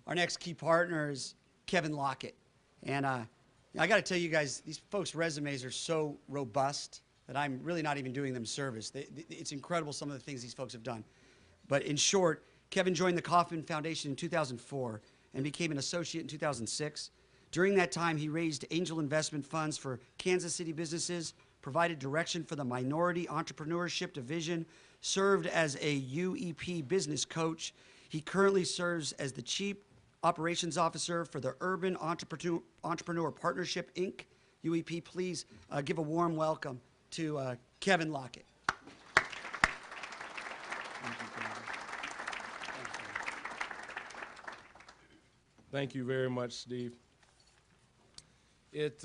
Our next key partner is Kevin Lockett. And I got to tell you guys, these folks' resumes are so robust that I'm really not even doing them service. It's incredible some of the things these folks have done. But in short, Kevin joined the Kauffman Foundation in 2004 and became an associate in 2006. During that time, he raised angel investment funds for Kansas City businesses, provided direction for the Minority Entrepreneurship Division, served as a UEP business coach. He currently serves as the Chief Operations Officer for the Urban Entrepreneur Partnership, Inc., UEP. Please give a warm welcome to Kevin Lockett. Thank you very much, Steve. It's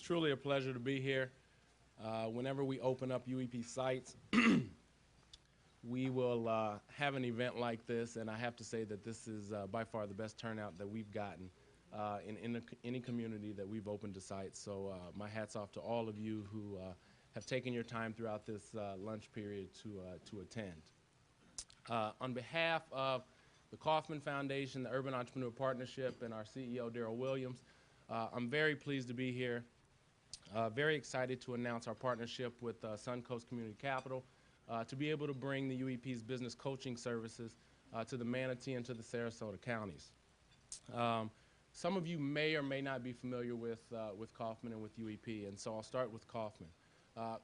truly a pleasure to be here. Whenever we open up UEP sites, we will have an event like this, and I have to say that this is by far the best turnout that we've gotten in any community that we've opened a site. So my hat's off to all of you who have taken your time throughout this lunch period to attend. On behalf of the Kauffman Foundation, the Urban Entrepreneur Partnership, and our CEO, Darryl Williams, I'm very pleased to be here. Very excited to announce our partnership with Suncoast Community Capital to be able to bring the UEP's business coaching services to the Manatee and to the Sarasota counties. Some of you may or may not be familiar with Kauffman and with UEP, and so I'll start with Kauffman.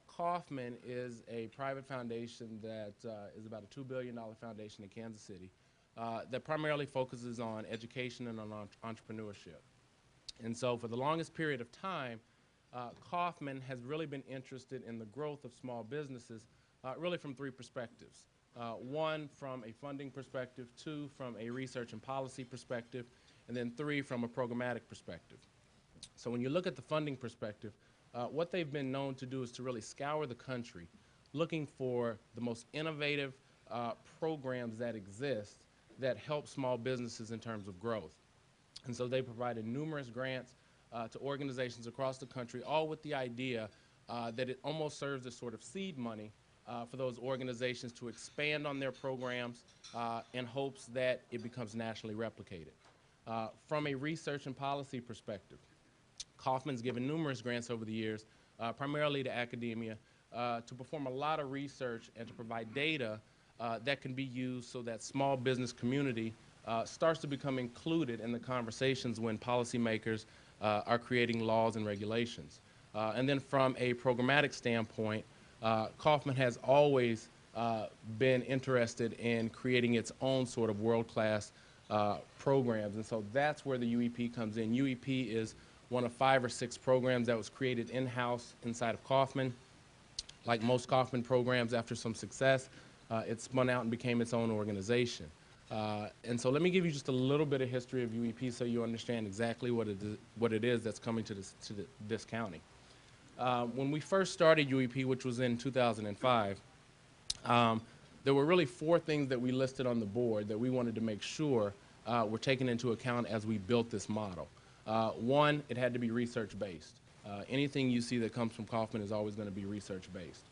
Kauffman is a private foundation that is about a $2 billion foundation in Kansas City that primarily focuses on education and on entrepreneurship. And so for the longest period of time, Kauffman has really been interested in the growth of small businesses really from three perspectives. One, from a funding perspective, two, from a research and policy perspective, and then three, from a programmatic perspective. So when you look at the funding perspective, what they've been known to do is to really scour the country looking for the most innovative programs that exist that help small businesses in terms of growth. And so they provided numerous grants to organizations across the country, all with the idea that it almost serves as sort of seed money for those organizations to expand on their programs in hopes that it becomes nationally replicated. From a research and policy perspective, Kauffman's given numerous grants over the years, primarily to academia, to perform a lot of research and to provide data that can be used so that small business community starts to become included in the conversations when policymakers are creating laws and regulations. And then from a programmatic standpoint, Kauffman has always been interested in creating its own sort of world-class programs, and so that's where the UEP comes in. UEP is one of 5 or 6 programs that was created in-house inside of Kauffman. Like most Kauffman programs, after some success, it spun out and became its own organization. And so let me give you just a little bit of history of UEP so you understand exactly what it is that's coming to this county. When we first started UEP, which was in 2005, there were really 4 things that we listed on the board that we wanted to make sure were taken into account as we built this model. One, it had to be research-based. Anything you see that comes from Kauffman is always going to be research-based.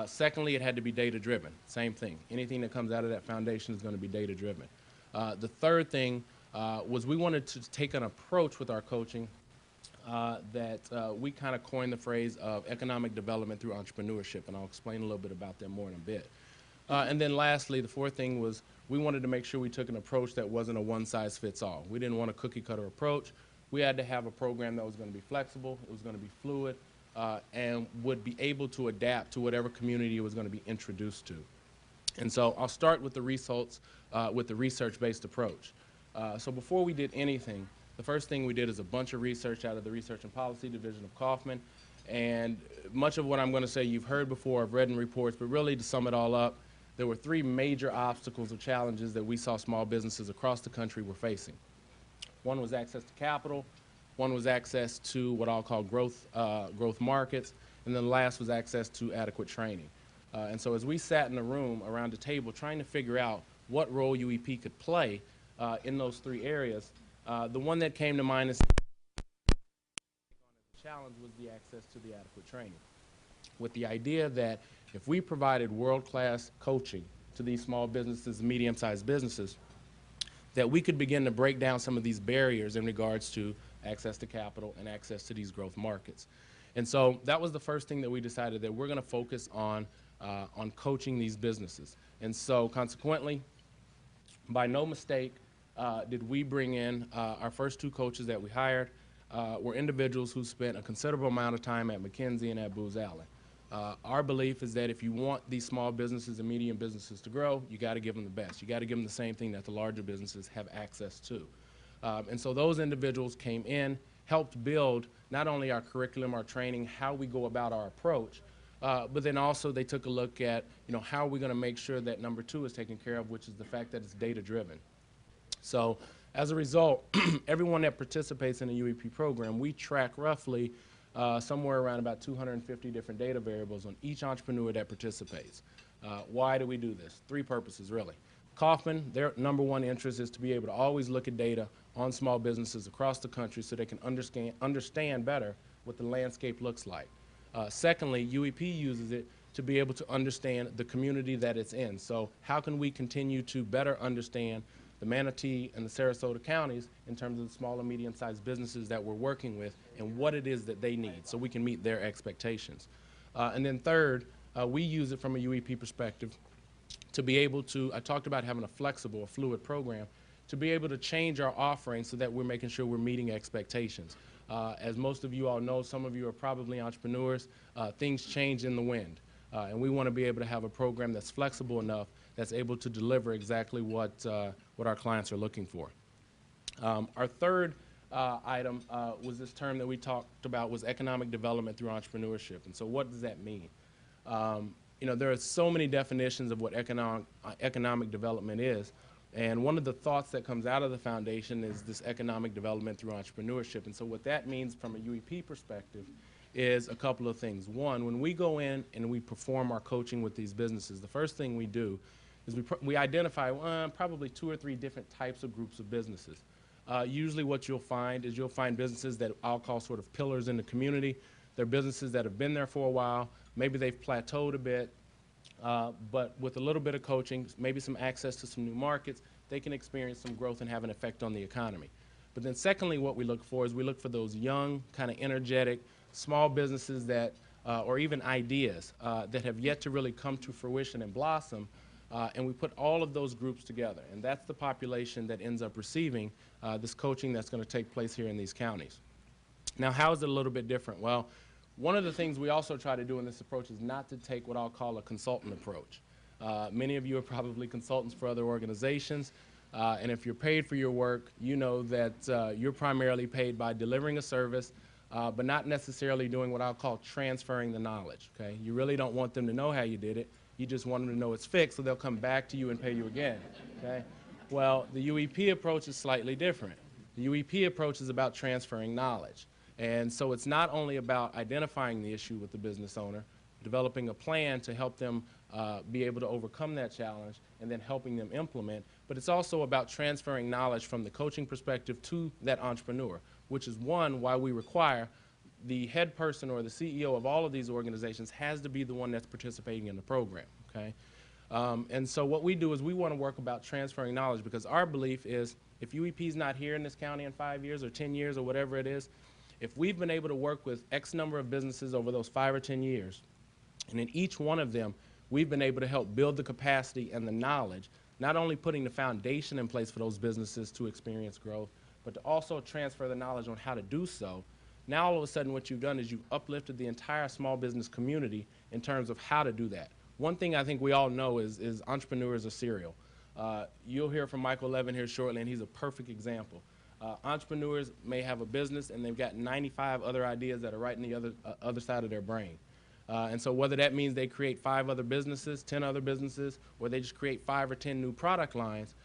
Secondly, it had to be data-driven. Same thing. Anything that comes out of that foundation is going to be data-driven. The third thing was we wanted to take an approach with our coaching that we kind of coined the phrase of economic development through entrepreneurship, and I'll explain a little bit about that more in a bit. And then lastly, the fourth thing was we wanted to make sure we took an approach that wasn't a one-size-fits-all. We didn't want a cookie-cutter approach. We had to have a program that was going to be flexible, it was going to be fluid, and would be able to adapt to whatever community it was going to be introduced to. And so I'll start with the results with the research-based approach. So before we did anything, the first thing we did is a bunch of research out of the Research and Policy Division of Kauffman. And much of what I'm going to say you've heard before, I've read in reports, but really to sum it all up, there were 3 major obstacles or challenges that we saw small businesses across the country were facing. One was access to capital, one was access to what I'll call growth markets, and then the last was access to adequate training. And so as we sat in a room around a table trying to figure out what role UEP could play in those 3 areas, the one that came to mind as the challenge was the access to the adequate training, with the idea that if we provided world-class coaching to these small businesses, medium-sized businesses, that we could begin to break down some of these barriers in regards to access to capital and access to these growth markets. And so that was the first thing that we decided, that we're going to focus on coaching these businesses. And so consequently, by no mistake, did we bring in our first two coaches that we hired were individuals who spent a considerable amount of time at McKinsey and at Booz Allen. Our belief is that if you want these small businesses and medium businesses to grow, you got to give them the best. You got to give them the same thing that the larger businesses have access to. And so those individuals came in, helped build not only our curriculum, our training, how we go about our approach, but then also they took a look at, how are we going to make sure that number two is taken care of, which is the fact that it's data-driven. So as a result, everyone that participates in the UEP program, we track roughly somewhere around about 250 different data variables on each entrepreneur that participates. Why do we do this? Three purposes, really. Kauffman, their number one interest is to be able to always look at data on small businesses across the country so they can understand better what the landscape looks like. Secondly, UEP uses it to be able to understand the community that it's in. So how can we continue to better understand the Manatee and the Sarasota counties in terms of the small and medium-sized businesses that we're working with and what it is that they need so we can meet their expectations. And then third, we use it from a UEP perspective to be able to, I talked about having a flexible, a fluid program, to be able to change our offerings so that we're making sure we're meeting expectations. As most of you all know, some of you are probably entrepreneurs, things change in the wind. And we want to be able to have a program that's flexible enough that's able to deliver exactly what our clients are looking for. Our third item was this term that we talked about, was economic development through entrepreneurship. And so what does that mean? There are so many definitions of what economic development is. And one of the thoughts that comes out of the foundation is this economic development through entrepreneurship. And so what that means from a UEP perspective is a couple of things. One, when we go in and we perform our coaching with these businesses, the first thing we do is we identify probably 2 or 3 different types of groups of businesses. Usually what you'll find is you'll find businesses that I'll call sort of pillars in the community. They're businesses that have been there for a while. Maybe they've plateaued a bit, but with a little bit of coaching, maybe some access to some new markets, they can experience some growth and have an effect on the economy. But then secondly, what we look for is we look for those young, kind of energetic, small businesses that, or even ideas that have yet to really come to fruition and blossom, and we put all of those groups together. And that's the population that ends up receiving this coaching that's going to take place here in these counties. Now, how is it a little bit different? Well, one of the things we also try to do in this approach is not to take what I'll call a consultant approach. Many of you are probably consultants for other organizations, and if you're paid for your work, you know that you're primarily paid by delivering a service, but not necessarily doing what I'll call transferring the knowledge, okay? You really don't want them to know how you did it. You just want them to know it's fixed, so they'll come back to you and pay you again, okay? Well, the UEP approach is slightly different. The UEP approach is about transferring knowledge. And so it's not only about identifying the issue with the business owner, developing a plan to help them be able to overcome that challenge, and then helping them implement, but it's also about transferring knowledge from the coaching perspective to that entrepreneur, which is why we require the head person or the CEO of all of these organizations has to be the one that's participating in the program, okay? And so what we do is we want to work about transferring knowledge, because our belief is if UEP is not here in this county in 5 years or 10 years or whatever it is, if we've been able to work with X number of businesses over those 5 or 10 years, and in each one of them, we've been able to help build the capacity and the knowledge, not only putting the foundation in place for those businesses to experience growth, but to also transfer the knowledge on how to do so. Now all of a sudden what you've done is you've uplifted the entire small business community in terms of how to do that. One thing I think we all know is entrepreneurs are serial. You'll hear from Michael Levin here shortly, and he's a perfect example. Entrepreneurs may have a business and they've got 95 other ideas that are right in the other side of their brain. And so whether that means they create 5 other businesses, 10 other businesses, or they just create 5 or 10 new product lines,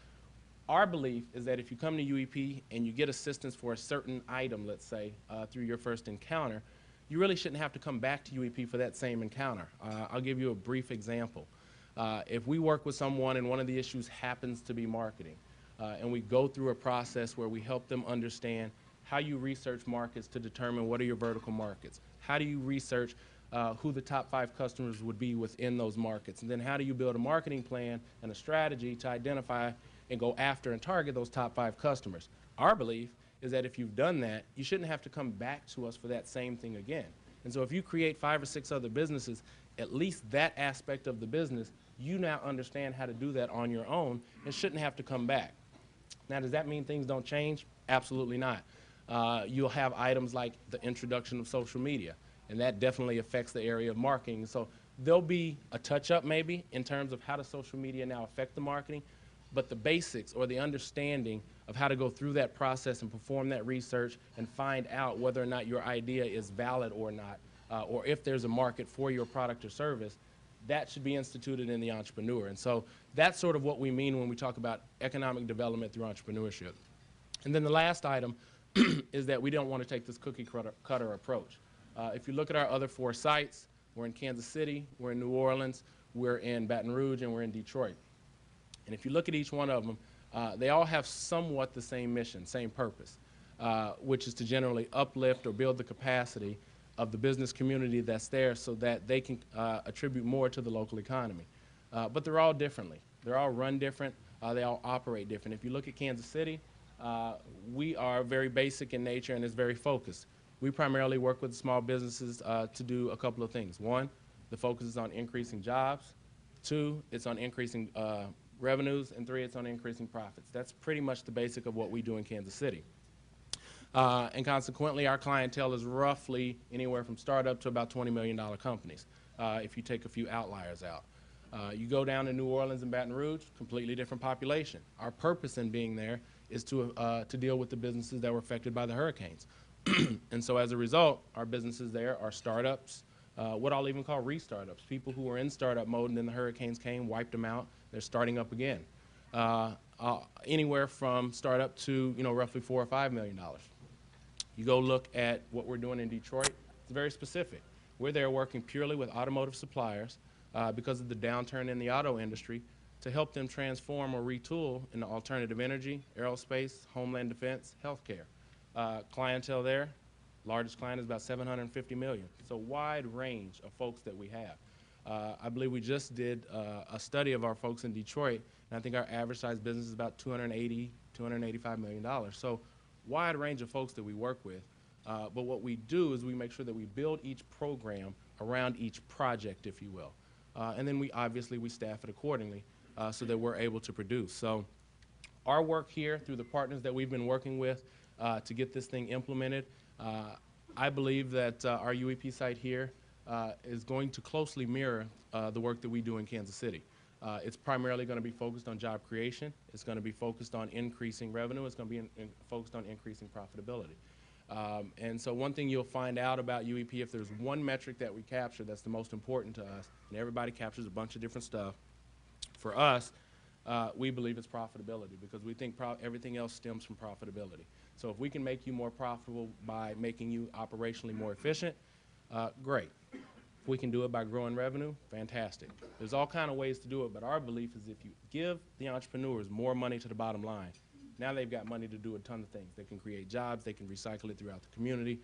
our belief is that if you come to UEP and you get assistance for a certain item, let's say, through your first encounter, you really shouldn't have to come back to UEP for that same encounter. I'll give you a brief example. If we work with someone and one of the issues happens to be marketing, and we go through a process where we help them understand how you research markets to determine what are your vertical markets, how do you research who the top 5 customers would be within those markets, and then how do you build a marketing plan and a strategy to identify and go after and target those top 5 customers. Our belief is that if you've done that, you shouldn't have to come back to us for that same thing again. And so if you create 5 or 6 other businesses, at least that aspect of the business, you now understand how to do that on your own and shouldn't have to come back. Now, does that mean things don't change? Absolutely not. You'll have items like the introduction of social media, and that definitely affects the area of marketing. So there'll be a touch-up maybe in terms of how does social media now affect the marketing, but the basics or the understanding of how to go through that process and perform that research and find out whether or not your idea is valid or not, or if there's a market for your product or service, that should be instituted in the entrepreneur. And so that's sort of what we mean when we talk about economic development through entrepreneurship. And then the last item is that we don't want to take this cookie cutter approach. If you look at our other 4 sites, we're in Kansas City, we're in New Orleans, we're in Baton Rouge, and we're in Detroit. And if you look at each one of them, they all have somewhat the same mission, same purpose, which is to generally uplift or build the capacity of the business community that's there so that they can attribute more to the local economy. But they're all differently. They're all run different. They all operate different. If you look at Kansas City, we are very basic in nature and is very focused. We primarily work with small businesses to do a couple of things. 1, the focus is on increasing jobs. 2, it's on increasing revenues. And 3, it's on increasing profits. That's pretty much the basic of what we do in Kansas City. And consequently, our clientele is roughly anywhere from startup to about $20 million companies, if you take a few outliers out. You go down to New Orleans and Baton Rouge, completely different population. Our purpose in being there is to deal with the businesses that were affected by the hurricanes. And so as a result, our businesses there are startups, what I'll even call re-startups, people who were in startup mode and then the hurricanes came, wiped them out, they're starting up again. Anywhere from startup to roughly $4 or $5 million. You go look at what we're doing in Detroit, it's very specific. We're there working purely with automotive suppliers because of the downturn in the auto industry to help them transform or retool into alternative energy, aerospace, homeland defense, healthcare. Clientele there, largest client is about $750 million. So wide range of folks that we have. I believe we just did a study of our folks in Detroit, and I think our average size business is about $280, $285 million. So wide range of folks that we work with. But what we do is we make sure that we build each program around each project, if you will. And then we staff it accordingly so that we're able to produce. So our work here through the partners that we've been working with to get this thing implemented, I believe that our UEP site here is going to closely mirror the work that we do in Kansas City. It's primarily going to be focused on job creation. It's going to be focused on increasing revenue. It's going to be focused on increasing profitability. And so one thing you'll find out about UEP, if there's one metric that we capture that's the most important to us, and everybody captures a bunch of different stuff, for us, we believe it's profitability because we think everything else stems from profitability. So if we can make you more profitable by making you operationally more efficient, great. If we can do it by growing revenue, fantastic. There's all kinds of ways to do it, but our belief is if you give the entrepreneurs more money to the bottom line, now they've got money to do a ton of things. They can create jobs, they can recycle it throughout the community,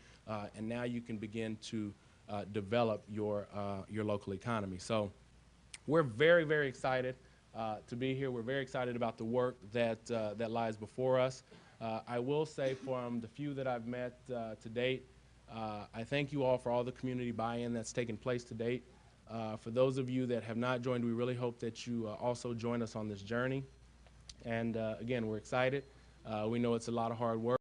and now you can begin to develop your local economy. So we're very, very excited to be here. We're very excited about the work that lies before us. I will say from the few that I've met to date, I thank you all for all the community buy-in that's taken place to date. For those of you that have not joined, we really hope that you also join us on this journey. And again, we're excited. We know it's a lot of hard work.